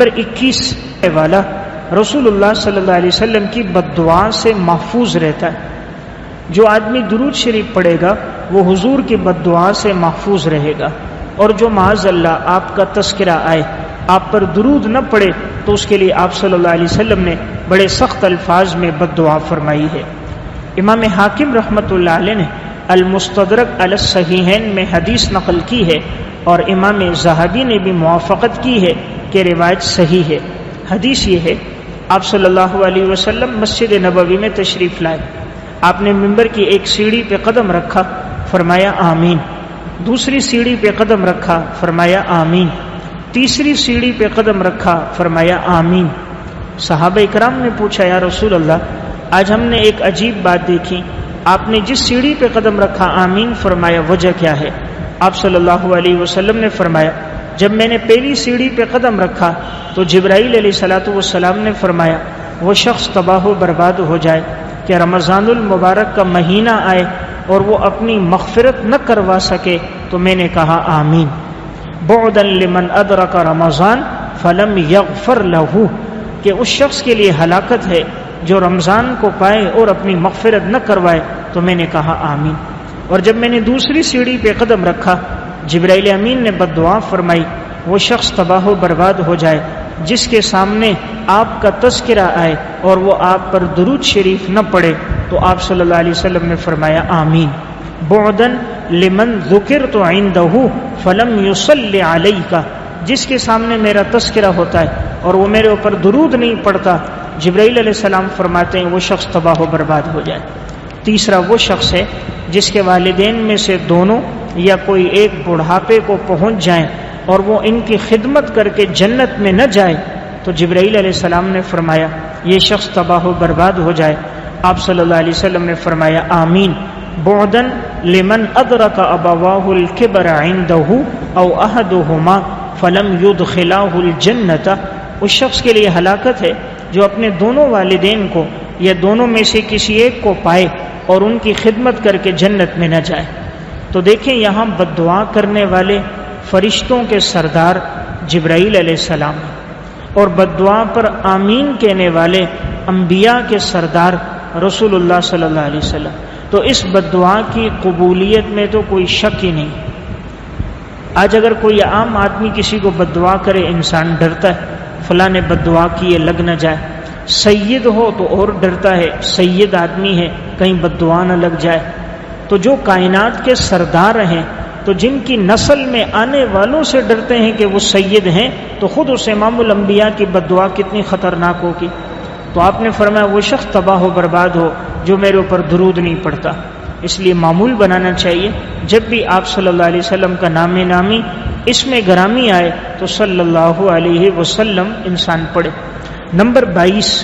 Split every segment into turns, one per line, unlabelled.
Number 21 والا رسول اللہ صلی اللہ علیہ وسلم کی بد دعا سے محفوظ رہتا ہے. جو آدمی درود شریف پڑھے گا وہ حضور کی بد دعا سے محفوظ رہے گا، اور جو معاذ اللہ آپ کا تذکرہ آئے آپ پر درود نہ پڑے تو اس کے لیے آپ صلی اللہ علیہ وسلم نے بڑے سخت الفاظ میں بد دعا فرمائی ہے. امام حاکم رحمۃ اللہ علیہ نے المستدرک علی الصحیحین میں حدیث نقل کی ہے، اور امام ذہبی نے بھی موافقت کی ہے کہ روایت صحیح ہے. حدیث یہ ہے، آپ صلی اللہ علیہ وسلم مسجد نبوی میں تشریف لائے. آپ نے ممبر کی ایک سیڑھی پہ قدم رکھا، فرمایا آمین. دوسری سیڑھی پہ قدم رکھا، فرمایا آمین. تیسری سیڑھی پہ قدم رکھا، فرمایا آمین. صحابہ اکرام نے پوچھا یا رسول اللہ، آج ہم نے ایک عجیب بات دیکھی، آپ نے جس سیڑھی پہ قدم رکھا آمین فرمایا، وجہ کیا ہے؟ آپ صلی اللہ علیہ وسلم نے فرمایا، جب میں نے پہلی سیڑھی پہ قدم رکھا تو جبرائیل علیہ الصلوۃ والسلام نے فرمایا وہ شخص تباہ و برباد ہو جائے کہ رمضان المبارک کا مہینہ آئے اور وہ اپنی مغفرت نہ کروا سکے، تو میں نے کہا آمین. بعدا لمن ادرک رمضان فلم یغفر لہ، کہ اس شخص کے لیے ہلاکت ہے جو رمضان کو پائے اور اپنی مغفرت نہ کروائے، تو میں نے کہا آمین. اور جب میں نے دوسری سیڑھی پہ قدم رکھا جبرائیل امین نے بد دعا فرمائی وہ شخص تباہ و برباد ہو جائے جس کے سامنے آپ کا تذکرہ آئے اور وہ آپ پر درود شریف نہ پڑھے، تو آپ صلی اللہ علیہ وسلم نے فرمایا آمین. بعدا لمن ذکرت عندہ فلم یصلی علیک، جس کے سامنے میرا تذکرہ ہوتا ہے اور وہ میرے اوپر درود نہیں پڑھتا، جبرائیل علیہ السلام فرماتے ہیں وہ شخص تباہ و برباد ہو جائے. تیسرا وہ شخص ہے جس کے والدین میں سے دونوں یا کوئی ایک بڑھاپے کو پہنچ جائیں اور وہ ان کی خدمت کر کے جنت میں نہ جائے، تو جبرائیل علیہ السلام نے فرمایا یہ شخص تباہ و برباد ہو جائے. آپ صلی اللہ علیہ وسلم نے فرمایا آمین. بعدا لمن ادرک ابواہ الکبر عندہ او احدہما فلم یدخلاہ الجنۃ، اس شخص کے لیے ہلاکت ہے جو اپنے دونوں والدین کو یا دونوں میں سے کسی ایک کو پائے اور ان کی خدمت کر کے جنت میں نہ جائے. تو دیکھیں یہاں بد دعا کرنے والے فرشتوں کے سردار جبرائیل علیہ السلام اور بد دعا پر آمین کہنے والے انبیاء کے سردار رسول اللہ صلی اللہ علیہ وسلم. تو اس بد دعا کی قبولیت میں تو کوئی شک ہی نہیں. آج اگر کوئی عام آدمی کسی کو بد دعا کرے انسان ڈرتا ہے، فلاں نے بد دعا کی ہے لگ نہ جائے. سید ہو تو اور ڈرتا ہے، سید آدمی ہے کہیں بد دعا نہ لگ جائے. تو جو کائنات کے سردار ہیں تو جن کی نسل میں آنے والوں سے ڈرتے ہیں کہ وہ سید ہیں، تو خود اس امام الانبیاء کی بد دعا کتنی خطرناک ہوگی. تو آپ نے فرمایا وہ شخص تباہ و برباد ہو جو میرے اوپر درود نہیں پڑتا. اس لیے معمول بنانا چاہیے جب بھی آپ صلی اللہ علیہ وسلم کا نام نامی اس میں گرامی آئے تو صلی اللہ علیہ وسلم انسان پڑھے. نمبر 22،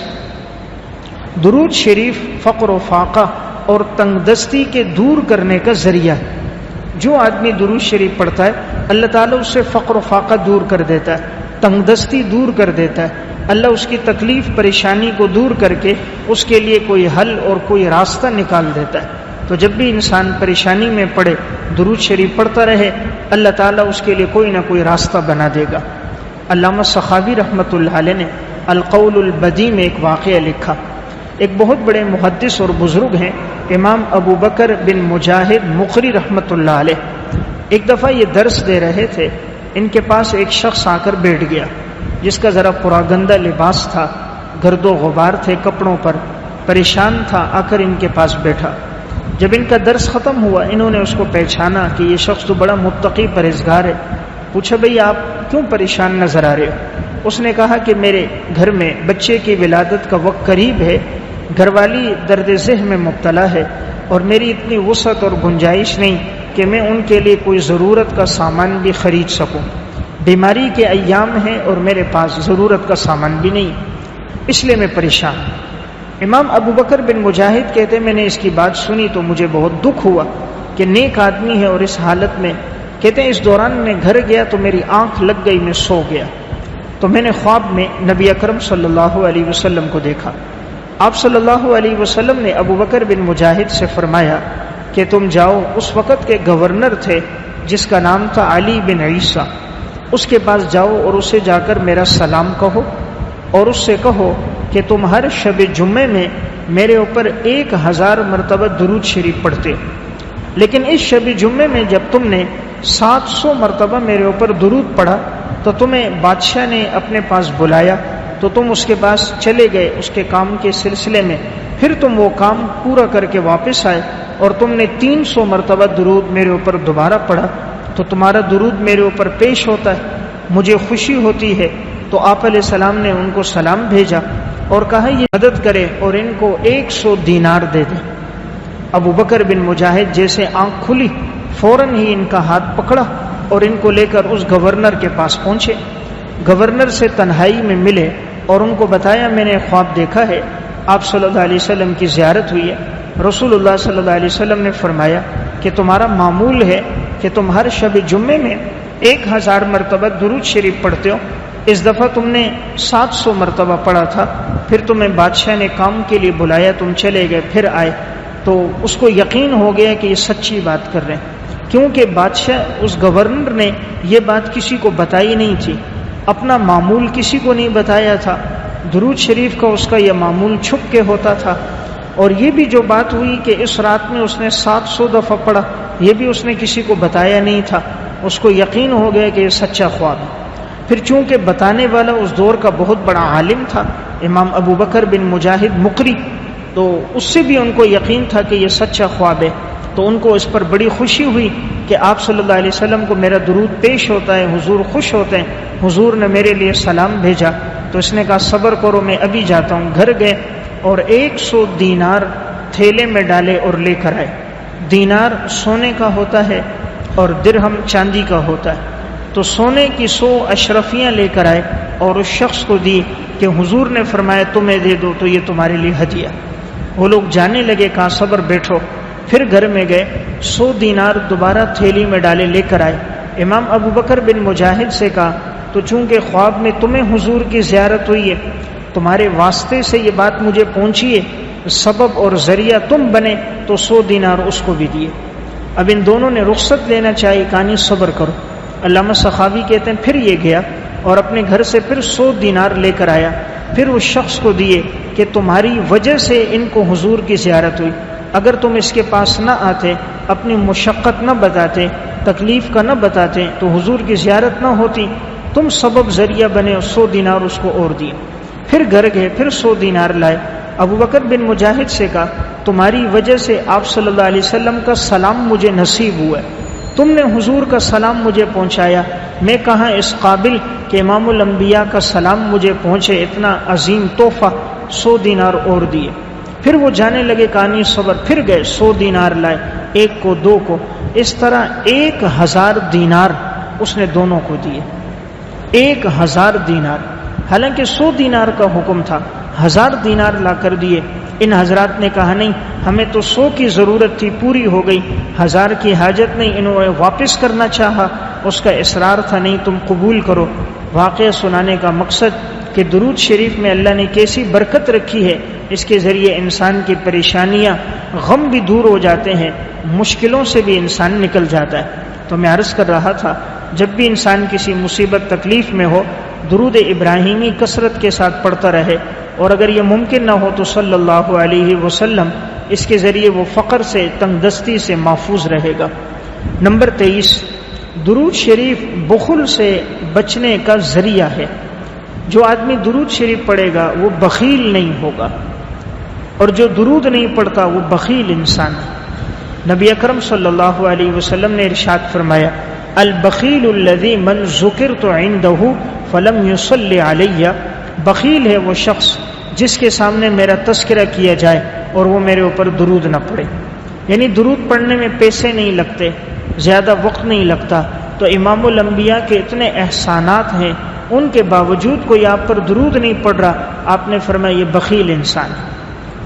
درود شریف فقر و فاقہ اور تنگ دستی کے دور کرنے کا ذریعہ. جو آدمی درود شریف پڑھتا ہے اللہ تعالیٰ اس سے فقر و فاقہ دور کر دیتا ہے، تنگ دستی دور کر دیتا ہے. اللہ اس کی تکلیف پریشانی کو دور کر کے اس کے لیے کوئی حل اور کوئی راستہ نکال دیتا ہے. تو جب بھی انسان پریشانی میں پڑے درود شریف پڑھتا رہے، اللہ تعالیٰ اس کے لیے کوئی نہ کوئی راستہ بنا دے گا. علامہ سخاوی رحمۃ اللہ علیہ نے القول البدیع میں ایک واقعہ لکھا. ایک بہت بڑے محدث اور بزرگ ہیں امام ابو بکر بن مجاہد مقری رحمۃ اللہ علیہ. ایک دفعہ یہ درس دے رہے تھے، ان کے پاس ایک شخص آ کر بیٹھ گیا جس کا ذرا پراگندہ لباس تھا، گرد و غبار تھے کپڑوں پر، پریشان تھا. آ کر ان کے پاس بیٹھا. جب ان کا درس ختم ہوا انہوں نے اس کو پہچانا کہ یہ شخص تو بڑا متقی پرہیزگار ہے. پوچھا بھئی آپ کیوں پریشان نظر آ رہے ہو؟ اس نے کہا کہ میرے گھر میں بچے کی ولادت کا وقت قریب ہے، گھر والی درد ذہن میں مبتلا ہے اور میری اتنی وسعت اور گنجائش نہیں کہ میں ان کے لیے کوئی ضرورت کا سامان بھی خرید سکوں. بیماری کے ایام ہیں اور میرے پاس ضرورت کا سامان بھی نہیں، اس لیے میں پریشان. امام ابو بکر بن مجاہد کہتے میں نے اس کی بات سنی تو مجھے بہت دکھ ہوا کہ نیک آدمی ہے اور اس حالت میں. کہتے ہیں اس دوران میں گھر گیا تو میری آنکھ لگ گئی، میں سو گیا. تو میں نے خواب میں نبی اکرم صلی اللہ علیہ وسلم کو دیکھا. آپ صلی اللہ علیہ وسلم نے ابو بکر بن مجاہد سے فرمایا کہ تم جاؤ. اس وقت کے گورنر تھے جس کا نام تھا علی بن عیسیٰ. اس کے پاس جاؤ اور اسے جا کر میرا سلام کہو، اور اس سے کہو کہ تم ہر شب جمعے میں میرے اوپر 1000 مرتبہ درود شریف پڑھتے، لیکن اس شب جمعے میں جب تم نے 700 مرتبہ میرے اوپر درود پڑھا تو تمہیں بادشاہ نے اپنے پاس بلایا، تو تم اس کے پاس چلے گئے اس کے کام کے سلسلے میں، پھر تم وہ کام پورا کر کے واپس آئے اور تم نے 300 مرتبہ درود میرے اوپر دوبارہ پڑھا، تو تمہارا درود میرے اوپر پیش ہوتا ہے، مجھے خوشی ہوتی ہے۔ تو آپ علیہ السلام نے ان کو سلام بھیجا اور کہا یہ مدد کرے اور ان کو 100 دینار دے دے۔ ابو بکر بن مجاہد جیسے آنکھ کھلی فوراً ہی ان کا ہاتھ پکڑا اور ان کو لے کر اس گورنر کے پاس پہنچے، گورنر سے تنہائی میں ملے اور ان کو بتایا میں نے خواب دیکھا ہے، آپ صلی اللہ علیہ وسلم کی زیارت ہوئی ہے، رسول اللہ صلی اللہ علیہ وسلم نے فرمایا کہ تمہارا معمول ہے کہ تم ہر شب جمعے میں 1000 مرتبہ درود شریف پڑھتے ہو، اس دفعہ تم نے 700 مرتبہ پڑھا تھا، پھر تمہیں بادشاہ نے کام کے لیے بلایا، تم چلے گئے، پھر آئے، تو اس کو یقین ہو گیا کہ یہ سچی بات کر رہے ہیں، کیونکہ بادشاہ اس گورنر نے یہ بات کسی کو بتائی نہیں تھی، اپنا معمول کسی کو نہیں بتایا تھا، درود شریف کا اس کا یہ معمول چھپ کے ہوتا تھا، اور یہ بھی جو بات ہوئی کہ اس رات میں اس نے 700 دفعہ پڑھا، یہ بھی اس نے کسی کو بتایا نہیں تھا، اس کو یقین ہو گیا کہ یہ سچا خواب ہے۔ پھر چونکہ بتانے والا اس دور کا بہت بڑا عالم تھا امام ابو بکر بن مجاہد مقری، تو اس سے بھی ان کو یقین تھا کہ یہ سچا خواب ہے، تو ان کو اس پر بڑی خوشی ہوئی کہ آپ صلی اللہ علیہ وسلم کو میرا درود پیش ہوتا ہے، حضور خوش ہوتے ہیں، حضور نے میرے لیے سلام بھیجا، تو اس نے کہا صبر کرو میں ابھی جاتا ہوں۔ گھر گئے اور 100 دینار تھیلے میں ڈالے اور لے کر آئے۔ دینار سونے کا ہوتا ہے اور درہم چاندی کا ہوتا ہے، تو سونے کی 100 اشرفیاں لے کر آئے اور اس شخص کو دی کہ حضور نے فرمایا تمہیں دے دو، تو یہ تمہارے لیے ہدیہ۔ وہ لوگ جانے لگے، کہا صبر بیٹھو، پھر گھر میں گئے، 100 دینار دوبارہ تھیلی میں ڈالے لے کر آئے۔ امام ابو بکر بن مجاہد سے کہا تو چونکہ خواب میں تمہیں حضور کی زیارت ہوئی ہے، تمہارے واسطے سے یہ بات مجھے پہنچی ہے، سبب اور ذریعہ تم بنے، تو 100 دینار اس کو بھی دیے۔ اب ان دونوں نے رخصت لینا چاہی، کہانی صبر کرو۔ علامہ سخاوی کہتے ہیں پھر یہ گیا اور اپنے گھر سے پھر 100 دینار لے کر آیا، پھر اس شخص کو دیے کہ تمہاری وجہ سے ان کو حضور کی زیارت ہوئی، اگر تم اس کے پاس نہ آتے، اپنی مشقت نہ بتاتے، تکلیف کا نہ بتاتے، تو حضور کی زیارت نہ ہوتی، تم سبب ذریعہ بنے، 100 دینار اس کو اور دیے۔ پھر گھر گئے، پھر 100 دینار لائے، ابو بکر بن مجاہد سے کہا تمہاری وجہ سے آپ صلی اللہ علیہ وسلم کا سلام مجھے نصیب ہوا ہے، تم نے حضور کا سلام مجھے پہنچایا، میں کہاں اس قابل کہ امام الانبیاء کا سلام مجھے پہنچے، اتنا عظیم تحفہ، 100 دینار اور دیے۔ پھر وہ جانے لگے، کہانی صبر، پھر گئے 100 دینار لائے، ایک کو، دو کو، اس طرح 1000 دینار اس نے دونوں کو دیے۔ 1000 دینار، حالانکہ 100 دینار کا حکم تھا، 1000 دینار لا کر دیے۔ ان حضرات نے کہا نہیں، ہمیں تو 100 کی ضرورت تھی، پوری ہو گئی، 1000 کی حاجت نہیں، انہوں نے واپس کرنا چاہا، اس کا اصرار تھا نہیں، تم قبول کرو۔ واقعہ سنانے کا مقصد کہ درود شریف میں اللہ نے کیسی برکت رکھی ہے، اس کے ذریعے انسان کی پریشانیاں، غم بھی دور ہو جاتے ہیں، مشکلوں سے بھی انسان نکل جاتا ہے۔ تو میں عرض کر رہا تھا جب بھی انسان کسی مصیبت تکلیف میں ہو، درود ابراہیمی کثرت کے ساتھ پڑھتا رہے، اور اگر یہ ممکن نہ ہو تو صلی اللہ علیہ وسلم، اس کے ذریعے وہ فقر سے، تنگ دستی سے محفوظ رہے گا۔ نمبر 23، درود شریف بخل سے بچنے کا ذریعہ ہے۔ جو آدمی درود شریف پڑھے گا وہ بخیل نہیں ہوگا، اور جو درود نہیں پڑھتا وہ بخیل انسان ہے۔ نبی اکرم صلی اللہ علیہ وسلم نے ارشاد فرمایا البخیل الذی من ذکرت عنده فلم یصلی علی، بخیل ہے وہ شخص جس کے سامنے میرا تذکرہ کیا جائے اور وہ میرے اوپر درود نہ پڑھے، یعنی درود پڑھنے میں پیسے نہیں لگتے، زیادہ وقت نہیں لگتا، تو امام الانبیاء کے اتنے احسانات ہیں، ان کے باوجود کوئی آپ پر درود نہیں پڑھ رہا، آپ نے فرمایا یہ بخیل انسان ہے۔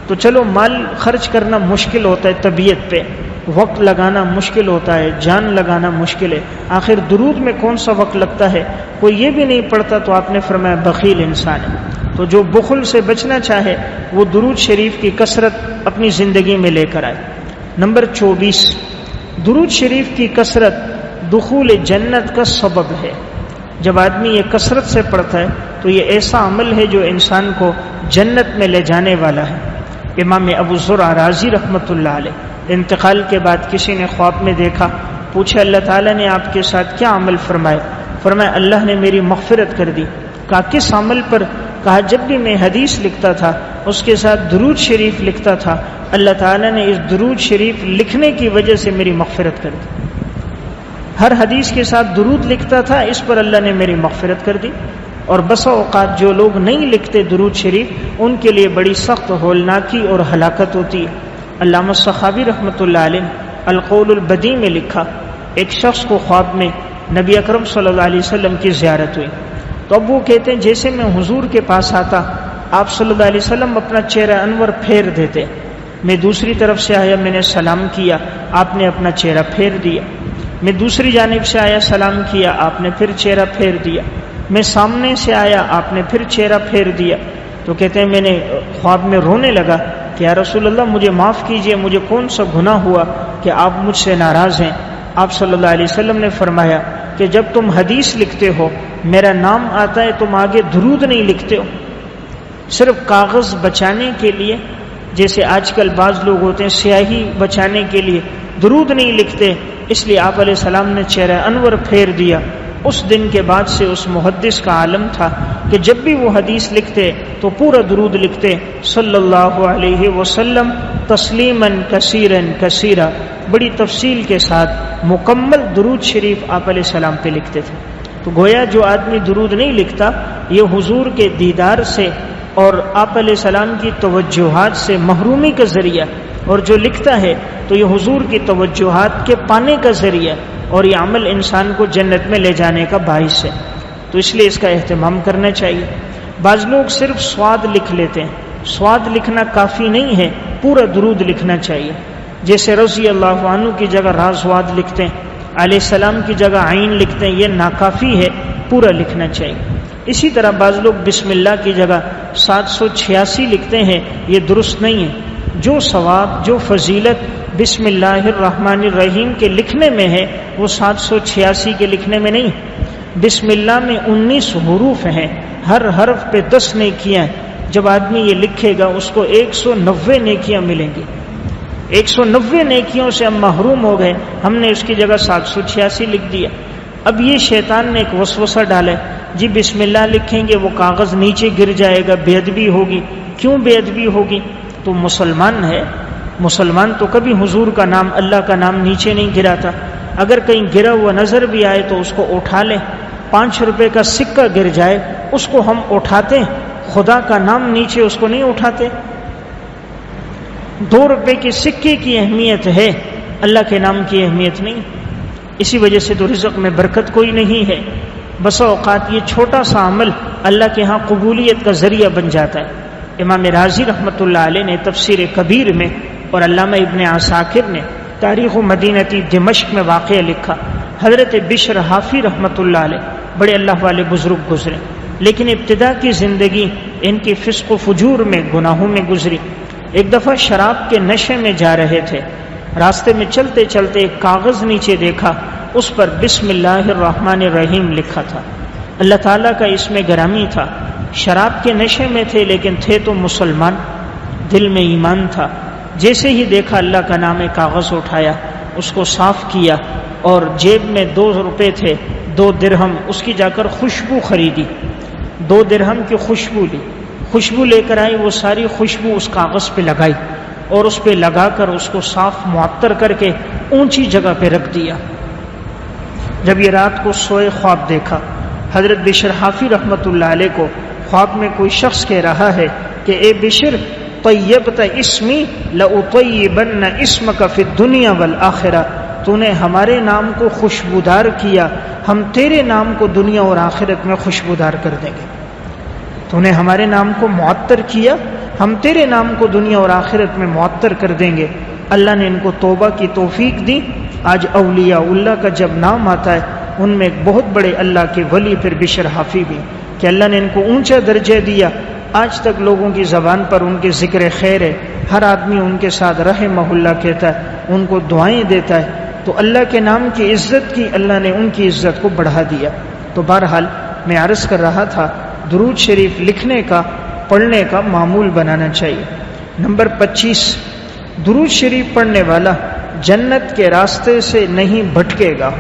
تو چلو مال خرچ کرنا مشکل ہوتا ہے، طبیعت پہ وقت لگانا مشکل ہوتا ہے، جان لگانا مشکل ہے، آخر درود میں کون سا وقت لگتا ہے، کوئی یہ بھی نہیں پڑھتا، تو آپ نے فرمایا بخیل انسان ہے۔ تو جو بخل سے بچنا چاہے وہ درود شریف کی کثرت اپنی زندگی میں لے کر آئے۔ نمبر 24، درود شریف کی کثرت دخول جنت کا سبب ہے۔ جب آدمی یہ کثرت سے پڑھتا ہے تو یہ ایسا عمل ہے جو انسان کو جنت میں لے جانے والا ہے۔ امام ابو زرع رازی رحمۃ اللہ علیہ انتقال کے بعد کسی نے خواب میں دیکھا، پوچھا اللہ تعالیٰ نے آپ کے ساتھ کیا عمل فرمایا؟ فرمایا اللہ نے میری مغفرت کر دی۔ کہا کس عمل پر؟ کہا جب بھی میں حدیث لکھتا تھا اس کے ساتھ درود شریف لکھتا تھا، اللہ تعالیٰ نے اس درود شریف لکھنے کی وجہ سے میری مغفرت کر دی۔ ہر حدیث کے ساتھ درود لکھتا تھا، اس پر اللہ نے میری مغفرت کر دی۔ اور بسا اوقات جو لوگ نہیں لکھتے درود شریف، ان کے لیے بڑی سخت ہولناکی اور ہلاکت ہوتی ہے۔ علامہ سخاوی رحمۃ اللہ علیہ القول البدیع میں لکھا، ایک شخص کو خواب میں نبی اکرم صلی اللہ علیہ وسلم کی زیارت ہوئی، تو اب وہ کہتے ہیں جیسے میں حضور کے پاس آتا، آپ صلی اللہ علیہ وسلم اپنا چہرہ انور پھیر دیتے، میں دوسری طرف سے آیا، میں نے سلام کیا، آپ نے اپنا چہرہ پھیر دیا، میں دوسری جانب سے آیا، سلام کیا، آپ نے پھر چہرہ پھیر دیا، میں سامنے سے آیا، آپ نے پھر چہرہ پھیر دیا۔ تو کہتے ہیں میں نے خواب میں رونے لگا کہ یا رسول اللہ مجھے معاف کیجئے، مجھے کون سا گناہ ہوا کہ آپ مجھ سے ناراض ہیں؟ آپ صلی اللہ علیہ وسلم نے فرمایا کہ جب تم حدیث لکھتے ہو، میرا نام آتا ہے، تم آگے درود نہیں لکھتے ہو، صرف کاغذ بچانے کے لیے، جیسے آج کل بعض لوگ ہوتے ہیں سیاہی بچانے کے لیے درود نہیں لکھتے، اس لیے آپ علیہ السلام نے چہرہ انور پھیر دیا۔ اس دن کے بعد سے اس محدث کا عالم تھا کہ جب بھی وہ حدیث لکھتے تو پورا درود لکھتے، صلی اللہ علیہ وسلم تسلیماً کثیراً کثیرا، بڑی تفصیل کے ساتھ مکمل درود شریف آپ علیہ السلام پہ لکھتے تھے۔ تو گویا جو آدمی درود نہیں لکھتا، یہ حضور کے دیدار سے اور آپ علیہ السلام کی توجہات سے محرومی کا ذریعہ، اور جو لکھتا ہے تو یہ حضور کی توجہات کے پانے کا ذریعہ، اور یہ عمل انسان کو جنت میں لے جانے کا باعث ہے۔ تو اس لیے اس کا اہتمام کرنا چاہیے۔ بعض لوگ صرف سواد لکھ لیتے ہیں، سواد لکھنا کافی نہیں ہے، پورا درود لکھنا چاہیے۔ جیسے رضی اللہ عنہ کی جگہ رازواد لکھتے ہیں، علیہ السلام کی جگہ عین لکھتے ہیں، یہ ناکافی ہے، پورا لکھنا چاہیے۔ اسی طرح بعض لوگ بسم اللہ کی جگہ 786 لکھتے ہیں، یہ درست نہیں ہے۔ جو ثواب، جو فضیلت بسم اللہ الرحمن الرحیم کے لکھنے میں ہے، وہ 786 کے لکھنے میں نہیں۔ بسم اللہ میں 19 حروف ہیں، ہر حرف پہ 10 نیکیاں، جب آدمی یہ لکھے گا اس کو 190 نیکیاں ملیں گی۔ 190 نیکیوں سے ہم محروم ہو گئے، ہم نے اس کی جگہ 786 لکھ دیا۔ اب یہ شیطان نے ایک وسوسہ ڈالا ہے، جی بسم اللہ لکھیں گے وہ کاغذ نیچے گر جائے گا، بے ادبی ہوگی۔ کیوں بے ادبی ہوگی؟ تو مسلمان ہے، مسلمان تو کبھی حضور کا نام، اللہ کا نام نیچے نہیں گراتا۔ اگر کہیں گرا ہوا نظر بھی آئے تو اس کو اٹھا لیں۔ 5 روپے کا سکہ گر جائے اس کو ہم اٹھاتے ہیں، خدا کا نام نیچے اس کو نہیں اٹھاتے۔ 2 روپے کے سکے کی اہمیت ہے، اللہ کے نام کی اہمیت نہیں۔ اسی وجہ سے تو رزق میں برکت کوئی نہیں ہے۔ بسا اوقات یہ چھوٹا سا عمل اللہ کے ہاں قبولیت کا ذریعہ بن جاتا ہے۔ امام رازی رحمۃ اللہ علیہ نے تفسیر کبیر میں اور علامہ ابن عساکر نے تاریخ مدینتی دمشق میں واقعہ لکھا، حضرت بشر حافی رحمۃ اللہ علیہ بڑے اللہ والے بزرگ گزرے، لیکن ابتدا کی زندگی ان کی فسق و فجور میں، گناہوں میں گزری۔ ایک دفعہ شراب کے نشے میں جا رہے تھے، راستے میں چلتے چلتے ایک کاغذ نیچے دیکھا، اس پر بسم اللہ الرحمن الرحیم لکھا تھا۔ اللہ تعالیٰ کا اس میں گرامی تھا۔ شراب کے نشے میں تھے لیکن تھے تو مسلمان، دل میں ایمان تھا۔ جیسے ہی دیکھا اللہ کا نام، کاغذ اٹھایا، اس کو صاف کیا، اور جیب میں 2 روپے تھے، 2 درہم، اس کی جا کر خوشبو خریدی، 2 درہم کی خوشبو لی، خوشبو لے کر آئی، وہ ساری خوشبو اس کاغذ پہ لگائی، اور اس پہ لگا کر اس کو صاف معطر کر کے اونچی جگہ پہ رکھ دیا۔ جب یہ رات کو سوئے، خواب دیکھا، حضرت بشر حافی رحمۃ اللہ علیہ کو خواب میں کوئی شخص کہہ رہا ہے کہ اے بشر، طیبت اسمی لأطیبن اسمک فی الدنیا والآخرہ، تو نے ہمارے نام کو خوشبودار کیا، ہم تیرے نام کو دنیا اور آخرت میں خوشبودار کر دیں گے۔ تو نے ہمارے نام کو معطر کیا، ہم تیرے نام کو دنیا اور آخرت میں معطر کر دیں گے۔ اللہ نے ان کو توبہ کی توفیق دی۔ آج اولیاء اللہ کا جب نام آتا ہے، ان میں ایک بہت بڑے اللہ کے ولی پھر بشر حافی بھی، کہ اللہ نے ان کو اونچا درجہ دیا۔ آج تک لوگوں کی زبان پر ان کے ذکر خیر ہے، ہر آدمی ان کے ساتھ رحمہ اللہ کہتا ہے، ان کو دعائیں دیتا ہے۔ تو اللہ کے نام کی عزت کی، اللہ نے ان کی عزت کو بڑھا دیا۔ تو بہرحال میں عرض کر رہا تھا درود شریف لکھنے کا پڑھنے کا معمول بنانا چاہیے۔ نمبر 25، درود شریف پڑھنے والا جنت کے راستے سے نہیں بھٹکے گا۔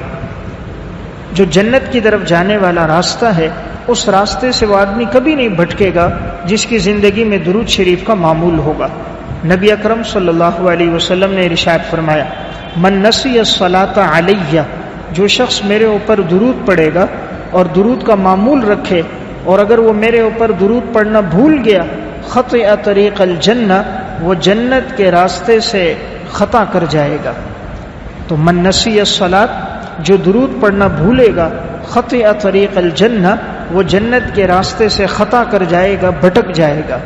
جو جنت کی طرف جانے والا راستہ ہے اس راستے سے وہ آدمی کبھی نہیں بھٹکے گا جس کی زندگی میں درود شریف کا معمول ہوگا۔ نبی اکرم صلی اللہ علیہ وسلم نے ارشاد فرمایا، من نسی الصلاۃ علیہ، جو شخص میرے اوپر درود پڑھے گا اور درود کا معمول رکھے، اور اگر وہ میرے اوپر درود پڑھنا بھول گیا، خطئ طریق الجنہ، وہ جنت کے راستے سے خطا کر جائے گا۔ تو من نسی الصلاۃ، جو درود پڑھنا بھولے گا، خطئ طریق الجنہ، وہ جنت کے راستے سے خطا کر جائے گا، بھٹک جائے گا۔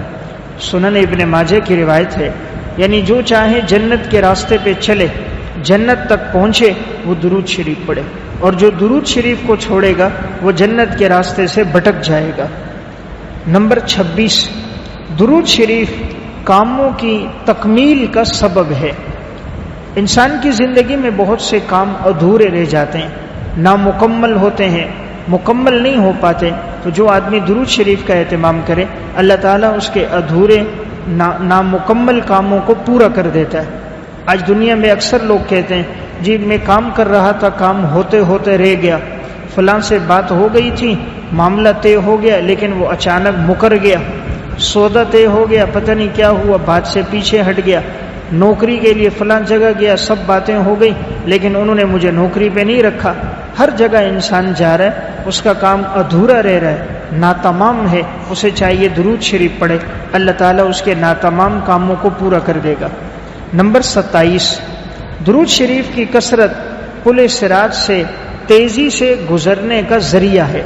سنن ابن ماجہ کی روایت ہے، یعنی جو چاہے جنت کے راستے پہ چلے، جنت تک پہنچے، وہ درود شریف پڑھے، اور جو درود شریف کو چھوڑے گا وہ جنت کے راستے سے بھٹک جائے گا۔ نمبر 26، درود شریف کاموں کی تکمیل کا سبب ہے۔ انسان کی زندگی میں بہت سے کام ادھورے رہ جاتے ہیں، نامکمل ہوتے ہیں، مکمل نہیں ہو پاتے، تو جو آدمی درود شریف کا اہتمام کرے اللہ تعالیٰ اس کے ادھورے نامکمل کاموں کو پورا کر دیتا ہے۔ آج دنیا میں اکثر لوگ کہتے ہیں جی میں کام کر رہا تھا، کام ہوتے ہوتے رہ گیا، فلاں سے بات ہو گئی تھی، معاملہ طے ہو گیا لیکن وہ اچانک مکر گیا، سودا طے ہو گیا، پتہ نہیں کیا ہوا، بات سے پیچھے ہٹ گیا، نوکری کے لیے فلاں جگہ گیا، سب باتیں ہو گئی لیکن انہوں نے مجھے نوکری پہ نہیں رکھا۔ ہر جگہ انسان جا رہا ہے، اس کا کام ادھورا رہ رہا ہے، ناتمام ہے، اسے چاہیے درود شریف پڑھے، اللہ تعالیٰ اس کے ناتمام کاموں کو پورا کر دے گا۔ نمبر 27، درود شریف کی کثرت پل صراط سے تیزی سے گزرنے کا ذریعہ ہے۔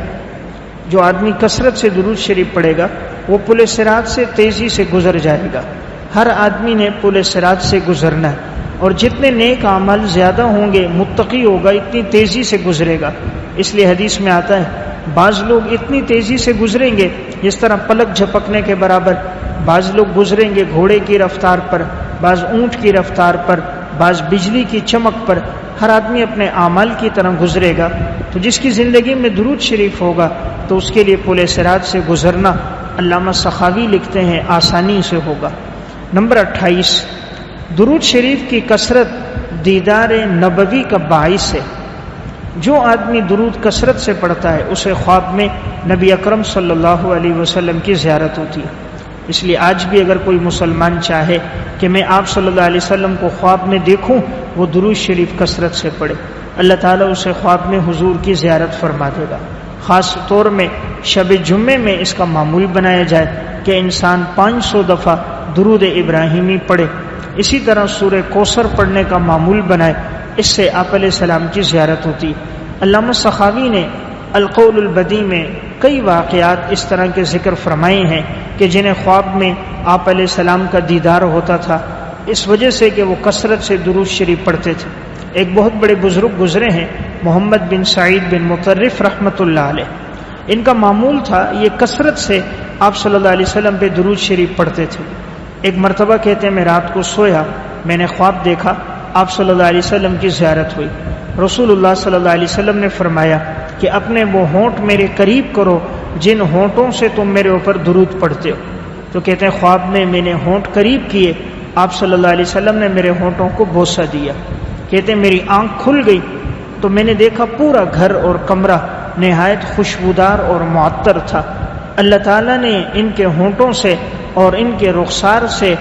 جو آدمی کثرت سے درود شریف پڑھے گا وہ پل صراط سے تیزی سے گزر جائے گا۔ ہر آدمی نے پل صراط سے گزرنا ہے، اور جتنے نیک اعمال زیادہ ہوں گے، متقی ہوگا، اتنی تیزی سے گزرے گا۔ اس لیے حدیث میں آتا ہے بعض لوگ اتنی تیزی سے گزریں گے جس طرح پلک جھپکنے کے برابر، بعض لوگ گزریں گے گھوڑے کی رفتار پر، بعض اونٹ کی رفتار پر، بعض بجلی کی چمک پر۔ ہر آدمی اپنے اعمال کی طرح گزرے گا، تو جس کی زندگی میں درود شریف ہوگا تو اس کے لیے پل صراط سے گزرنا، علامہ سخاوی لکھتے ہیں، آسانی سے ہوگا۔ نمبر 28، درود شریف کی کثرت دیدار نبوی کا باعث ہے۔ جو آدمی درود کثرت سے پڑھتا ہے اسے خواب میں نبی اکرم صلی اللہ علیہ وسلم کی زیارت ہوتی ہے۔ اس لیے آج بھی اگر کوئی مسلمان چاہے کہ میں آپ صلی اللہ علیہ وسلم کو خواب میں دیکھوں، وہ درود شریف کثرت سے پڑھے، اللہ تعالیٰ اسے خواب میں حضور کی زیارت فرما دے گا۔ خاص طور میں شب جمعے میں اس کا معمول بنایا جائے کہ انسان 500 دفعہ درود ابراہیمی پڑھے۔ اسی طرح سورہ کوثر پڑھنے کا معمول بنائے، اس سے آپ علیہ السلام کی زیارت ہوتی۔ علامہ سخاوی نے القول البدیع میں کئی واقعات اس طرح کے ذکر فرمائے ہیں کہ جنہیں خواب میں آپ علیہ السلام کا دیدار ہوتا تھا، اس وجہ سے کہ وہ کثرت سے درود شریف پڑھتے تھے۔ ایک بہت بڑے بزرگ گزرے ہیں، محمد بن سعید بن مطرف رحمۃ اللہ علیہ، ان کا معمول تھا یہ کثرت سے آپ صلی اللہ علیہ وسلم پہ درود شریف پڑھتے تھے۔ ایک مرتبہ کہتے ہیں میں رات کو سویا، میں نے خواب دیکھا آپ صلی اللہ علیہ وسلم کی زیارت ہوئی۔ رسول اللہ صلی اللہ علیہ وسلم نے فرمایا کہ اپنے وہ ہونٹ میرے قریب کرو جن ہونٹوں سے تم میرے اوپر درود پڑھتے ہو۔ تو کہتے ہیں خواب میں میں نے ہونٹ قریب کیے، آپ صلی اللہ علیہ وسلم نے میرے ہونٹوں کو بوسہ دیا۔ کہتے ہیں میری آنکھ کھل گئی تو میں نے دیکھا پورا گھر اور کمرہ نہایت خوشبودار اور معطر تھا۔ اللہ تعالیٰ نے ان کے ہونٹوں سے اور ان کے رخسار سے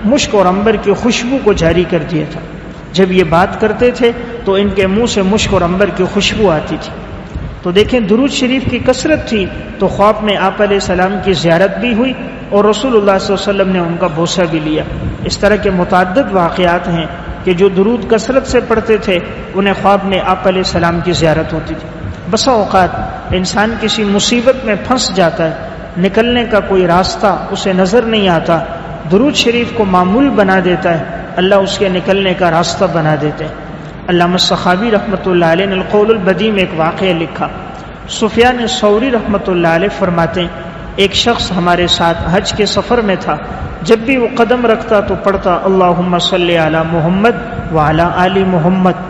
مشک اور عنبر کی خوشبو کو جاری کر دیا تھا۔ جب یہ بات کرتے تھے تو ان کے منہ سے مشک اور عنبر کی خوشبو آتی تھی۔ تو دیکھیں درود شریف کی کثرت تھی تو خواب میں آپ علیہ السلام کی زیارت بھی ہوئی اور رسول اللہ صلی اللہ علیہ وسلم نے ان کا بوسہ بھی لیا۔ اس طرح کے متعدد واقعات ہیں کہ جو درود کثرت سے پڑھتے تھے انہیں خواب میں آپ علیہ السلام کی زیارت ہوتی تھی۔ بسا اوقات انسان کسی مصیبت میں پھنس جاتا ہے، نکلنے کا کوئی راستہ اسے نظر نہیں آتا، درود شریف کو معمول بنا دیتا ہے، اللہ اس کے نکلنے کا راستہ بنا دیتے ہیں۔ علامہ سخاوی رحمۃ اللہ علیہ نے القول البدیع میں ایک واقعہ لکھا۔ سفیان ثوری رحمۃ اللہ علیہ فرماتے ہیں ایک شخص ہمارے ساتھ حج کے سفر میں تھا، جب بھی وہ قدم رکھتا تو پڑھتا اللہم صلی علی محمد وعلی آل محمد۔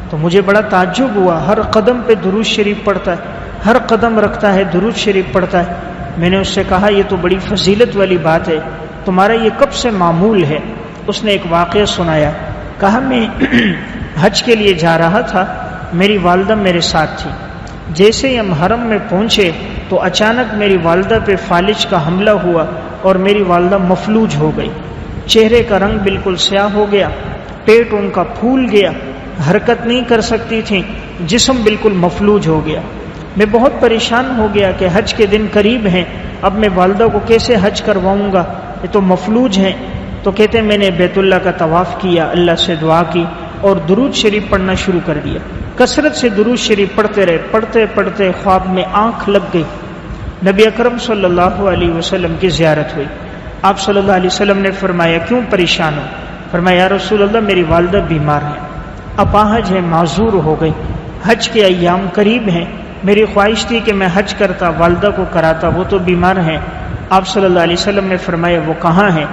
تو مجھے بڑا تعجب ہوا، ہر قدم پہ درود شریف پڑھتا ہے، ہر قدم رکھتا ہے درود شریف پڑھتا ہے۔ میں نے اس سے کہا یہ تو بڑی فضیلت والی بات ہے، تمہارا یہ کب سے معمول ہے؟ اس نے ایک واقعہ سنایا، کہا میں حج کے لیے جا رہا تھا، میری والدہ میرے ساتھ تھی، جیسے ہی ہم حرم میں پہنچے تو اچانک میری والدہ پہ فالج کا حملہ ہوا اور میری والدہ مفلوج ہو گئی، چہرے کا رنگ بالکل سیاہ ہو گیا، پیٹ ان کا پھول گیا، حرکت نہیں کر سکتی تھیں، جسم بالکل مفلوج ہو گیا۔ میں بہت پریشان ہو گیا کہ حج کے دن قریب ہیں، اب میں والدہ کو کیسے حج کرواؤں گا، یہ تو مفلوج ہیں۔ تو کہتے ہیں میں نے بیت اللہ کا طواف کیا، اللہ سے دعا کی اور درود شریف پڑھنا شروع کر دیا، کثرت سے درود شریف پڑھتے رہے، پڑھتے پڑھتے خواب میں آنکھ لگ گئی، نبی اکرم صلی اللہ علیہ وسلم کی زیارت ہوئی۔ آپ صلی اللہ علیہ وسلم نے فرمایا کیوں پریشان ہو؟ فرمایا یا رسول اللہ میری والدہ بیمار ہیں، اپاہج ہے، معذور ہو گئی، حج کے ایام قریب ہیں، میری خواہش تھی کہ میں حج کرتا، والدہ کو کراتا، وہ تو بیمار ہیں۔ آپ صلی اللہ علیہ وسلم نے فرمایا وہ کہاں ہیں؟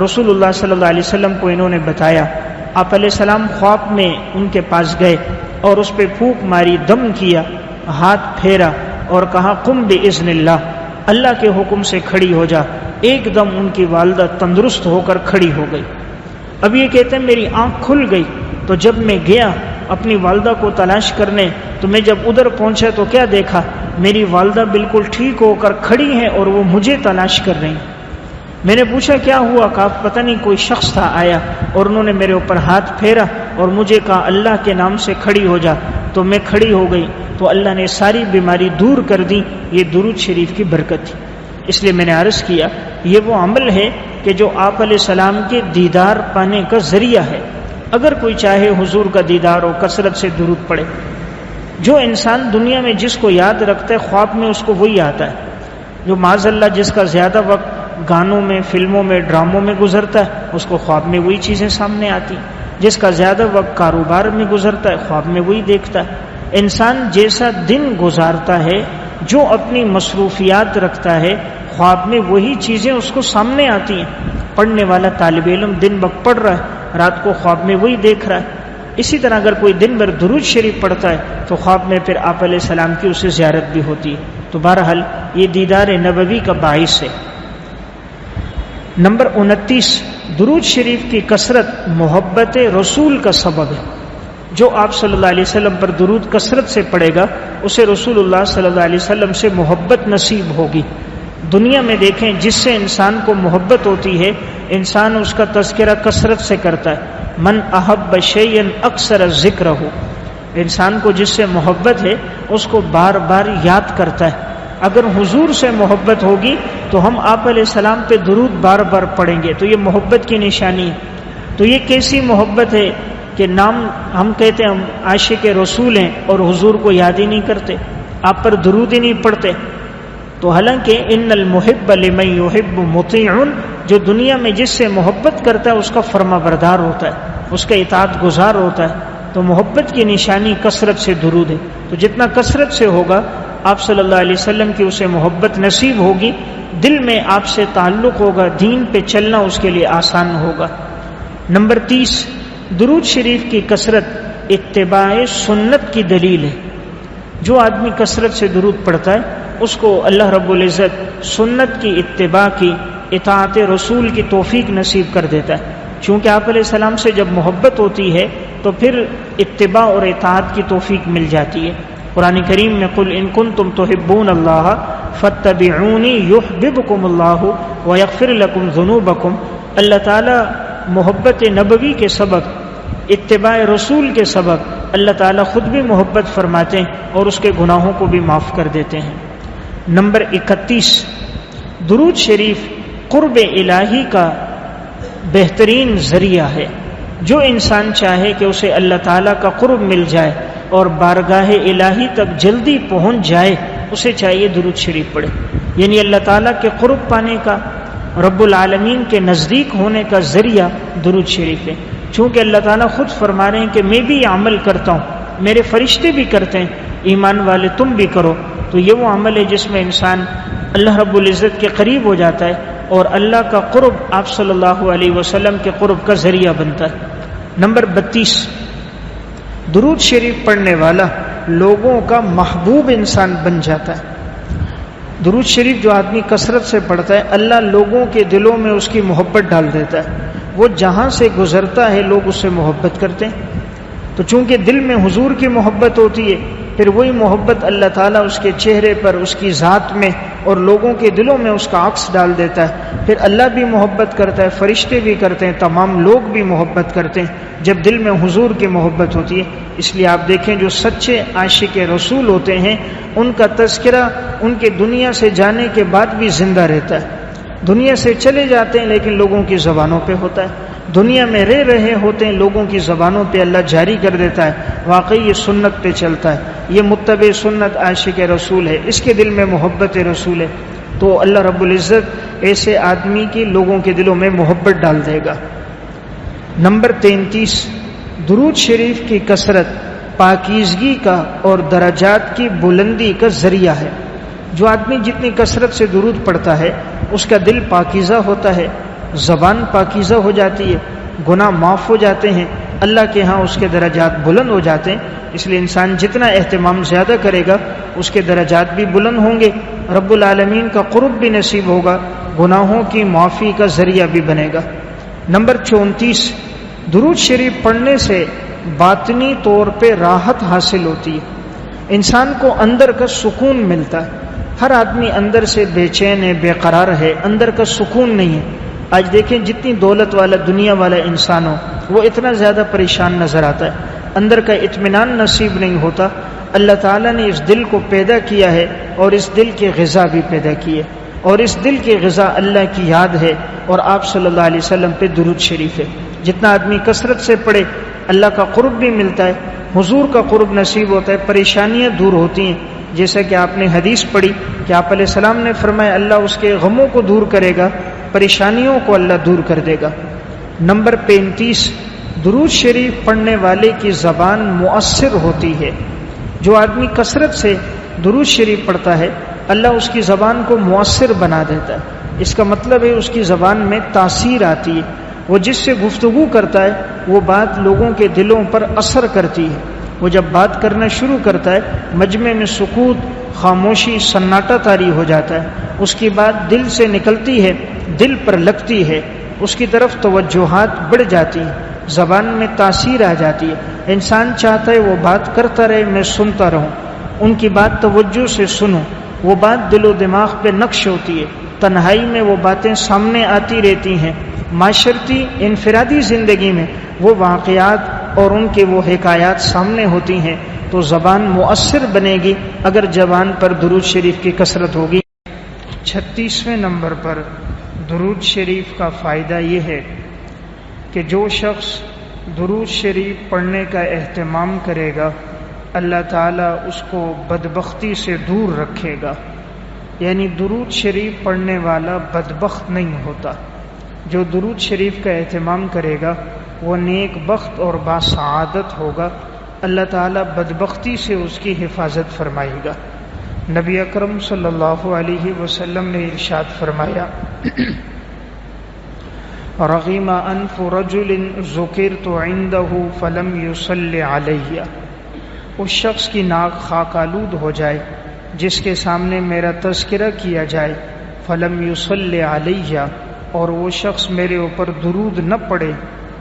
رسول اللہ صلی اللہ علیہ وسلم کو انہوں نے بتایا۔ آپ علیہ السلام خواب میں ان کے پاس گئے اور اس پہ پھونک ماری، دم کیا، ہاتھ پھیرا اور کہا قم باذن اللہ، اللہ کے حکم سے کھڑی ہو جا۔ ایک دم ان کی والدہ تندرست ہو کر کھڑی ہو گئی۔ اب یہ کہتے ہیں میری آنکھ کھل گئی، تو جب میں گیا اپنی والدہ کو تلاش کرنے تو میں جب ادھر پہنچا تو کیا دیکھا، میری والدہ بالکل ٹھیک ہو کر کھڑی ہیں اور وہ مجھے تلاش کر رہی ہیں۔ میں نے پوچھا کیا ہوا؟ کہا پتہ نہیں کوئی شخص تھا آیا اور انہوں نے میرے اوپر ہاتھ پھیرا اور مجھے کہا اللہ کے نام سے کھڑی ہو جا، تو میں کھڑی ہو گئی، تو اللہ نے ساری بیماری دور کر دی۔ یہ درود شریف کی برکت تھی۔ اس لیے میں نے عرض کیا یہ وہ عمل ہے کہ جو آپ علیہ السلام کے دیدار پانے کا ذریعہ ہے۔ اگر کوئی چاہے حضور کا دیدار ہو، کثرت سے درود پڑھے۔ جو انسان دنیا میں جس کو یاد رکھتا ہے خواب میں اس کو وہی آتا ہے۔ جو معاذ اللہ جس کا زیادہ وقت گانوں میں، فلموں میں، ڈراموں میں گزرتا ہے اس کو خواب میں وہی چیزیں سامنے آتی ہیں۔ جس کا زیادہ وقت کاروبار میں گزرتا ہے خواب میں وہی دیکھتا ہے۔ انسان جیسا دن گزارتا ہے، جو اپنی مصروفیات رکھتا ہے، خواب میں وہی چیزیں اس کو سامنے آتی ہیں۔ پڑھنے والا طالب علم دن وقت پڑھ رہا ہے، رات کو خواب میں وہی دیکھ رہا ہے۔ اسی طرح اگر کوئی دن بھر درود شریف پڑھتا ہے تو خواب میں پھر آپ علیہ السلام کی اسے زیارت بھی ہوتی ہے۔ تو بہرحال یہ دیدار نبوی کا باعث ہے۔ نمبر 29، درود شریف کی کثرت محبت رسول کا سبب ہے۔ جو آپ صلی اللہ علیہ وسلم پر درود کثرت سے پڑھے گا اسے رسول اللہ صلی اللہ علیہ وسلم سے محبت نصیب ہوگی۔ دنیا میں دیکھیں جس سے انسان کو محبت ہوتی ہے انسان اس کا تذکرہ کثرت سے کرتا ہے۔ من احب شیئا اکثر ذکرہ، انسان کو جس سے محبت ہے اس کو بار بار یاد کرتا ہے۔ اگر حضور سے محبت ہوگی تو ہم آپ علیہ السلام پہ درود بار بار پڑھیں گے، تو یہ محبت کی نشانی ہے۔ تو یہ کیسی محبت ہے کہ نام ہم کہتے ہیں ہم عاشق رسول ہیں اور حضور کو یاد ہی نہیں کرتے، آپ پر درود ہی نہیں پڑھتے۔ تو حالانکہ ان المحب لمن یحب مطیع، جو دنیا میں جس سے محبت کرتا ہے اس کا فرما بردار ہوتا ہے، اس کا اطاعت گزار ہوتا ہے۔ تو محبت کی نشانی کثرت سے درود ہے۔ تو جتنا کثرت سے ہوگا آپ صلی اللہ علیہ وسلم کی اسے محبت نصیب ہوگی، دل میں آپ سے تعلق ہوگا، دین پہ چلنا اس کے لیے آسان ہوگا۔ نمبر 30، درود شریف کی کثرت اتباع سنت کی دلیل ہے۔ جو آدمی کثرت سے درود پڑھتا ہے اس کو اللہ رب العزت سنت کی اتباع کی، اطاعت رسول کی توفیق نصیب کر دیتا ہے۔ چونکہ آپ علیہ السلام سے جب محبت ہوتی ہے تو پھر اتباع اور اطاعت کی توفیق مل جاتی ہے۔ قرآن کریم میں قل ان کنتم تحبون اللہ فاتبعونی یحببکم اللہ ویغفر لکم ذنوبکم، اللہ تعالی محبت نبوی کے سبب، اتباع رسول کے سبب اللہ تعالیٰ خود بھی محبت فرماتے ہیں اور اس کے گناہوں کو بھی معاف کر دیتے ہیں۔ نمبر 31، درود شریف قرب الہی کا بہترین ذریعہ ہے۔ جو انسان چاہے کہ اسے اللہ تعالیٰ کا قرب مل جائے اور بارگاہ الہی تک جلدی پہنچ جائے، اسے چاہیے درود شریف پڑھے۔ یعنی اللہ تعالیٰ کے قرب پانے کا، رب العالمین کے نزدیک ہونے کا ذریعہ درود شریف ہے۔ چونکہ اللہ تعالیٰ خود فرما رہے ہیں کہ میں بھی عمل کرتا ہوں، میرے فرشتے بھی کرتے ہیں، ایمان والے تم بھی کرو۔ تو یہ وہ عمل ہے جس میں انسان اللہ رب العزت کے قریب ہو جاتا ہے اور اللہ کا قرب آپ صلی اللہ علیہ وسلم کے قرب کا ذریعہ بنتا ہے۔ نمبر 32، درود شریف پڑھنے والا لوگوں کا محبوب انسان بن جاتا ہے۔ درود شریف جو آدمی کثرت سے پڑھتا ہے، اللہ لوگوں کے دلوں میں اس کی محبت ڈال دیتا ہے۔ وہ جہاں سے گزرتا ہے لوگ اس سے محبت کرتے ہیں۔ تو چونکہ دل میں حضور کی محبت ہوتی ہے، پھر وہی محبت اللہ تعالیٰ اس کے چہرے پر، اس کی ذات میں اور لوگوں کے دلوں میں اس کا عکس ڈال دیتا ہے۔ پھر اللہ بھی محبت کرتا ہے، فرشتے بھی کرتے ہیں، تمام لوگ بھی محبت کرتے ہیں جب دل میں حضور کی محبت ہوتی ہے۔ اس لیے آپ دیکھیں جو سچے عاشق رسول ہوتے ہیں ان کا تذکرہ ان کے دنیا سے جانے کے بعد بھی زندہ رہتا ہے۔ دنیا سے چلے جاتے ہیں لیکن لوگوں کی زبانوں پہ ہوتا ہے، دنیا میں رہ رہے ہوتے ہیں لوگوں کی زبانوں پہ اللہ جاری کر دیتا ہے۔ واقعی یہ سنت پہ چلتا ہے، یہ متبع سنت عاشق رسول ہے، اس کے دل میں محبت رسول ہے، تو اللہ رب العزت ایسے آدمی کی لوگوں کے دلوں میں محبت ڈال دے گا۔ نمبر 33، درود شریف کی کثرت پاکیزگی کا اور درجات کی بلندی کا ذریعہ ہے۔ جو آدمی جتنی کثرت سے درود پڑھتا ہے اس کا دل پاکیزہ ہوتا ہے، زبان پاکیزہ ہو جاتی ہے، گناہ معاف ہو جاتے ہیں، اللہ کے ہاں اس کے درجات بلند ہو جاتے ہیں۔ اس لیے انسان جتنا اہتمام زیادہ کرے گا اس کے درجات بھی بلند ہوں گے، رب العالمین کا قرب بھی نصیب ہوگا، گناہوں کی معافی کا ذریعہ بھی بنے گا۔ نمبر 34، درود شریف پڑھنے سے باطنی طور پہ راحت حاصل ہوتی ہے، انسان کو اندر کا سکون ملتا ہے۔ ہر آدمی اندر سے بے چین ہے، بے قرار ہے، اندر کا سکون نہیں ہے۔ آج دیکھیں جتنی دولت والا دنیا والا انسان ہو وہ اتنا زیادہ پریشان نظر آتا ہے، اندر کا اطمینان نصیب نہیں ہوتا۔ اللہ تعالیٰ نے اس دل کو پیدا کیا ہے اور اس دل کی غذا بھی پیدا کی ہے، اور اس دل کی غذا اللہ کی یاد ہے اور آپ صلی اللہ علیہ وسلم پہ درود شریف ہے۔ جتنا آدمی کثرت سے پڑھے اللہ کا قرب بھی ملتا ہے، حضور کا قرب نصیب ہوتا ہے، پریشانیاں دور ہوتی ہیں۔ جیسا کہ آپ نے حدیث پڑھی کہ آپ علیہ السلام نے فرمایا اللہ اس کے غموں کو دور کرے گا، پریشانیوں کو اللہ دور کر دے گا۔ نمبر 35، درود شریف پڑھنے والے کی زبان مؤثر ہوتی ہے۔ جو آدمی کثرت سے درود شریف پڑھتا ہے اللہ اس کی زبان کو مؤثر بنا دیتا ہے۔ اس کا مطلب ہے اس کی زبان میں تاثیر آتی ہے، وہ جس سے گفتگو کرتا ہے وہ بات لوگوں کے دلوں پر اثر کرتی ہے۔ وہ جب بات کرنا شروع کرتا ہے مجمع میں سکوت، خاموشی، سناٹا طاری ہو جاتا ہے، اس کی بات دل سے نکلتی ہے، دل پر لگتی ہے، اس کی طرف توجہات بڑھ جاتی ہیں، زبان میں تاثیر آ جاتی ہے۔ انسان چاہتا ہے وہ بات کرتا رہے، میں سنتا رہوں، ان کی بات توجہ سے سنوں، وہ بات دل و دماغ پہ نقش ہوتی ہے، تنہائی میں وہ باتیں سامنے آتی رہتی ہیں، معاشرتی انفرادی زندگی میں وہ واقعات اور ان کے وہ حکایات سامنے ہوتی ہیں، تو زبان مؤثر بنے گی اگر زبان پر درود شریف کی کثرت ہوگی۔ 36ویں نمبر پر درود شریف کا فائدہ یہ ہے کہ جو شخص درود شریف پڑھنے کا اہتمام کرے گا اللہ تعالیٰ اس کو بدبختی سے دور رکھے گا۔ یعنی درود شریف پڑھنے والا بدبخت نہیں ہوتا، جو درود شریف کا اہتمام کرے گا وہ نیک بخت اور باسعادت ہوگا، اللہ تعالیٰ بدبختی سے اس کی حفاظت فرمائے گا۔ نبی اکرم صلی اللہ علیہ وسلم نے ارشاد فرمایا رغم انف رجل ذکرت عنده فلم يصل علیہ، اس شخص کی ناک خاک آلود ہو جائے جس کے سامنے میرا تذکرہ کیا جائے، فلم يصل علیہ، اور وہ شخص میرے اوپر درود نہ پڑے،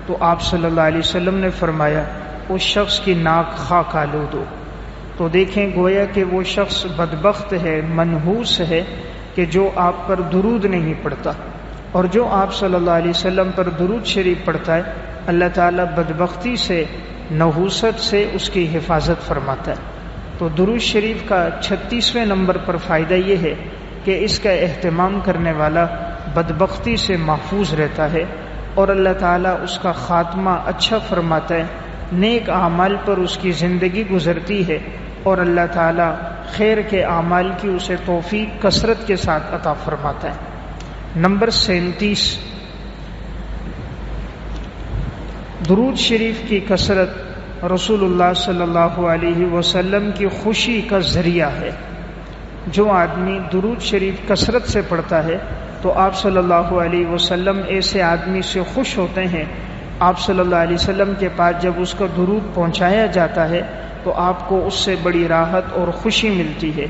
تو آپ صلی اللہ علیہ وسلم نے فرمایا اس شخص کی ناک خاک آلود ہو۔ تو دیکھیں گویا کہ وہ شخص بدبخت ہے، منحوس ہے کہ جو آپ پر درود نہیں پڑتا، اور جو آپ صلی اللہ علیہ وسلم پر درود شریف پڑھتا ہے اللہ تعالیٰ بدبختی سے، نحوست سے اس کی حفاظت فرماتا ہے۔ تو درود شریف کا 36ویں نمبر پر فائدہ یہ ہے کہ اس کا اہتمام کرنے والا بدبختی سے محفوظ رہتا ہے اور اللہ تعالیٰ اس کا خاتمہ اچھا فرماتا ہے، نیک اعمال پر اس کی زندگی گزرتی ہے اور اللہ تعالیٰ خیر کے اعمال کی اسے توفیق کثرت کے ساتھ عطا فرماتا ہے۔ نمبر 37، درود شریف کی کثرت رسول اللہ صلی اللہ علیہ وسلم کی خوشی کا ذریعہ ہے۔ جو آدمی درود شریف کثرت سے پڑھتا ہے تو آپ صلی اللہ علیہ وسلم ایسے آدمی سے خوش ہوتے ہیں۔ آپ صلی اللہ علیہ وسلم کے پاس جب اس کا درود پہنچایا جاتا ہے تو آپ کو اس سے بڑی راحت اور خوشی ملتی ہے۔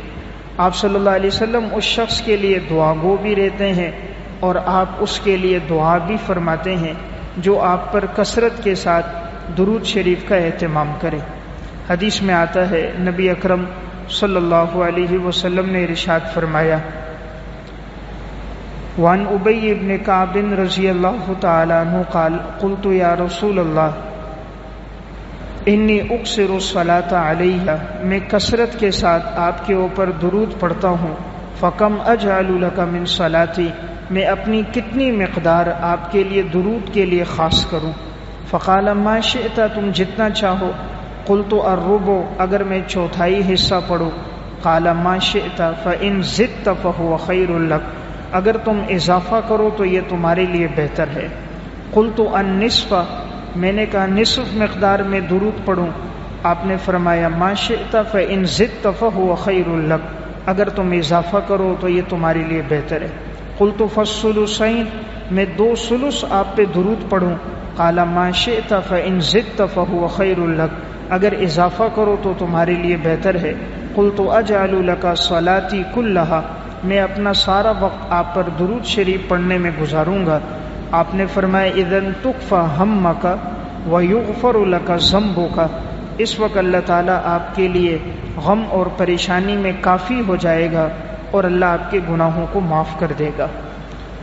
آپ صلی اللہ علیہ وسلم اس شخص کے لیے دعا گو بھی رہتے ہیں اور آپ اس کے لیے دعا بھی فرماتے ہیں جو آپ پر کثرت کے ساتھ درود شریف کا اہتمام کرے۔ حدیث میں آتا ہے نبی اکرم صلی اللہ علیہ وسلم نے ارشاد فرمایا، وعن ابی بن کعب رضی اللہ تعالی عنہ قال قلت یا رسول اللہ انی اکثر الصلاۃ علیہ، میں کثرت کے ساتھ آپ کے اوپر درود پڑھتا ہوں، فکم اجعل لک من صلاتی، میں اپنی کتنی مقدار آپ کے لیے درود کے لیے خاص کروں؟ فقال ما شئت، تم جتنا چاہو۔ قلت الربع، اگر میں چوتھائی حصہ پڑھوں؟ قال ما شئت فإن زدت فهو خیر لک، اگر تم اضافہ کرو تو یہ تمہارے لیے بہتر ہے۔ قلت النصف، میں نے کہا نصف مقدار میں درود پڑھوں؟ آپ نے فرمایا ما شئت فإن زدت فهو خیر لک، اگر تم اضافہ کرو تو یہ تمہارے لیے بہتر ہے۔ قلت فالثلثین، میں 2 ثلث آپ پہ درود پڑھوں؟ قال ما شئت فإن زدت فهو خیر لک، اگر اضافہ کرو تو تمہارے لیے بہتر ہے۔ قلت اجعل لک صلاتی کلھا، میں اپنا سارا وقت آپ پر درود شریف پڑھنے میں گزاروں گا۔ آپ نے فرمایا اذن تکفی ہمک ویغفر لک ذنبک، اس وقت اللہ تعالیٰ آپ کے لیے غم اور پریشانی میں کافی ہو جائے گا اور اللہ آپ کے گناہوں کو معاف کر دے گا۔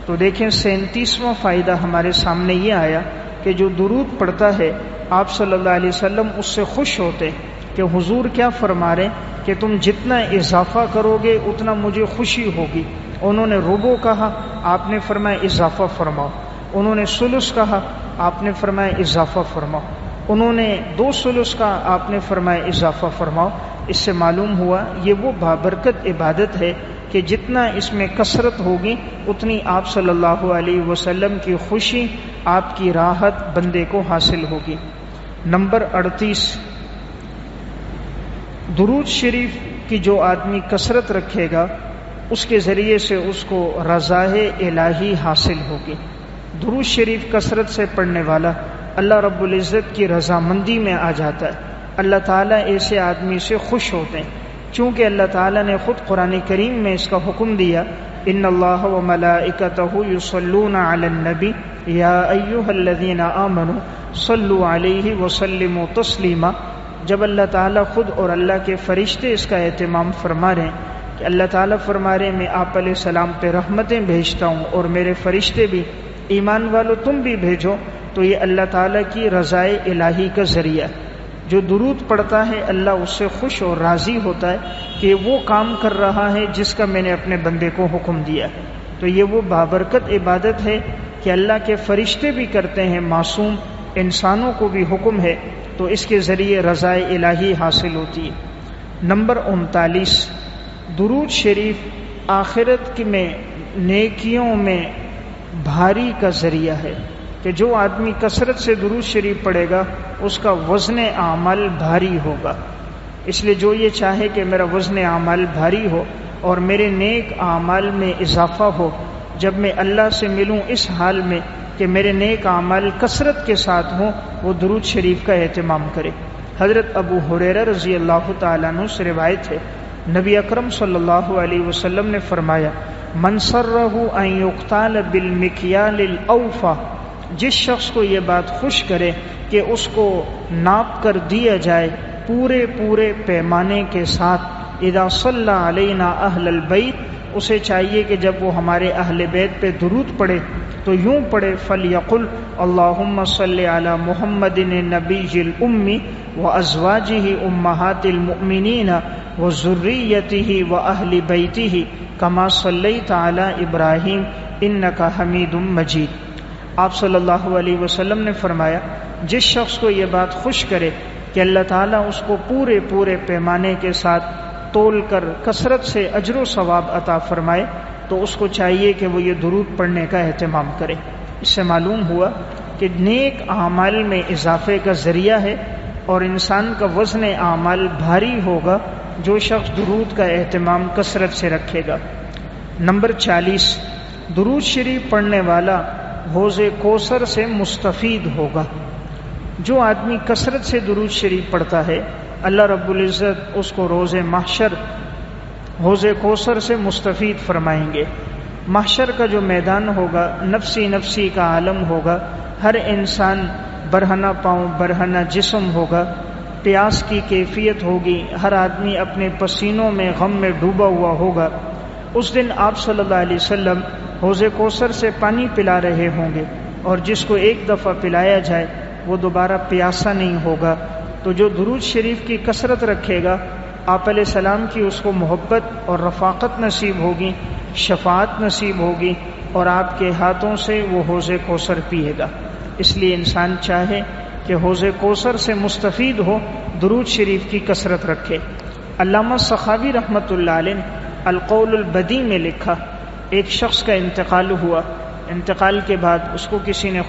تو دیکھیں 37واں فائدہ ہمارے سامنے یہ آیا کہ جو درود پڑھتا ہے آپ صلی اللہ علیہ وسلم اس سے خوش ہوتے کہ حضور کیا فرما رہے کہ تم جتنا اضافہ کرو گے اتنا مجھے خوشی ہوگی۔ انہوں نے ربع کہا، آپ نے فرمایا اضافہ فرماؤ۔ انہوں نے ثلث کہا، آپ نے فرمایا اضافہ فرماؤ۔ انہوں نے 2 ثلث کہا، آپ نے فرمایا اضافہ فرماؤ۔ اس سے معلوم ہوا یہ وہ بابرکت عبادت ہے کہ جتنا اس میں کثرت ہوگی اتنی آپ صلی اللہ علیہ وسلم کی خوشی، آپ کی راحت بندے کو حاصل ہوگی۔ نمبر 38، درود شریف کی جو آدمی کثرت رکھے گا اس کے ذریعے سے اس کو رضائے الہی حاصل ہوگی۔ درود شریف کثرت سے پڑھنے والا اللہ رب العزت کی رضامندی میں آ جاتا ہے۔ اللہ تعالیٰ ایسے آدمی سے خوش ہوتے ہیں، چونکہ اللہ تعالیٰ نے خود قرآن کریم میں اس کا حکم دیا، ان اللہ وملائکتہ یصلون علی النبی یا ایھا الذین آمنوا صلوا علیہ وسلموا تسلیما۔ جب اللہ تعالیٰ خود اور اللہ کے فرشتے اس کا اہتمام فرما رہے ہیں کہ اللہ تعالیٰ فرما رہے ہیں میں آپ علیہ السلام پہ رحمتیں بھیجتا ہوں اور میرے فرشتے بھی، ایمان والو تم بھی بھیجو، تو یہ اللہ تعالیٰ کی رضائے الہی کا ذریعہ ہے۔ جو درود پڑھتا ہے اللہ اس سے خوش اور راضی ہوتا ہے کہ وہ کام کر رہا ہے جس کا میں نے اپنے بندے کو حکم دیا۔ تو یہ وہ بابرکت عبادت ہے کہ اللہ کے فرشتے بھی کرتے ہیں، معصوم انسانوں کو بھی حکم ہے، تو اس کے ذریعے رضائے الہی حاصل ہوتی ہے۔ نمبر 39، درود شریف آخرت میں نیکیوں میں بھاری کا ذریعہ ہے کہ جو آدمی کثرت سے درود شریف پڑھے گا اس کا وزن اعمال بھاری ہوگا۔ اس لیے جو یہ چاہے کہ میرا وزن اعمال بھاری ہو اور میرے نیک اعمال میں اضافہ ہو، جب میں اللہ سے ملوں اس حال میں کہ میرے نیک اعمال کثرت کے ساتھ ہوں، وہ درود شریف کا اہتمام کرے۔ حضرت ابو ہریرہ رضی اللہ تعالیٰ عنہ سے روایت ہے، نبی اکرم صلی اللہ علیہ وسلم نے فرمایا من سرہ ان یقتال بالمکیال الاوفا، جس شخص کو یہ بات خوش کرے کہ اس کو ناپ کر دیا جائے پورے پیمانے کے ساتھ، اذا صلی علینا اہل البیت، اسے چاہیے کہ جب وہ ہمارے اہل بیت پہ درود پڑھے تو یوں پڑھے فلیقل اللہم صلی علی محمد النبی الامی وازواجہ امہات المؤمنین وذریتہ واہل بیتہ کما صلیت علی ابراہیم انک حمید مجید۔ آپ صلی اللہ علیہ وسلم نے فرمایا جس شخص کو یہ بات خوش کرے کہ اللہ تعالیٰ اس کو پورے پیمانے کے ساتھ تول کر کثرت سے اجر و ثواب عطا فرمائے، تو اس کو چاہیے کہ وہ یہ درود پڑھنے کا اہتمام کرے۔ اس سے معلوم ہوا کہ نیک اعمال میں اضافے کا ذریعہ ہے اور انسان کا وزن اعمال بھاری ہوگا جو شخص درود کا اہتمام کثرت سے رکھے گا۔ نمبر 40، درود شریف پڑھنے والا حوض کوثر سے مستفید ہوگا۔ جو آدمی کثرت سے درود شریف پڑھتا ہے اللہ رب العزت اس کو روز محشر حوض کوثر سے مستفید فرمائیں گے۔ محشر کا جو میدان ہوگا نفسی نفسی کا عالم ہوگا، ہر انسان برہنہ پاؤں برہنہ جسم ہوگا، پیاس کی کیفیت ہوگی، ہر آدمی اپنے پسینوں میں غم میں ڈوبا ہوا ہوگا۔ اس دن آپ صلی اللہ علیہ وسلم حوض کوثر سے پانی پلا رہے ہوں گے، اور جس کو ایک دفعہ پلایا جائے وہ دوبارہ پیاسا نہیں ہوگا۔ تو جو درود شریف کی کثرت رکھے گا آپ علیہ السلام کی اس کو محبت اور رفاقت نصیب ہوگی، شفاعت نصیب ہوگی، اور آپ کے ہاتھوں سے وہ حوض کوثر پیے گا۔ اس لیے انسان چاہے کہ حوض کوثر سے مستفید ہو، درود شریف کی کثرت رکھے۔ علامہ سخاوی رحمۃ اللہ علیہ نے القول البدیع میں لکھا، ایک شخص کا انتقال ہوا، انتقال کے بعد اس کو کسی نے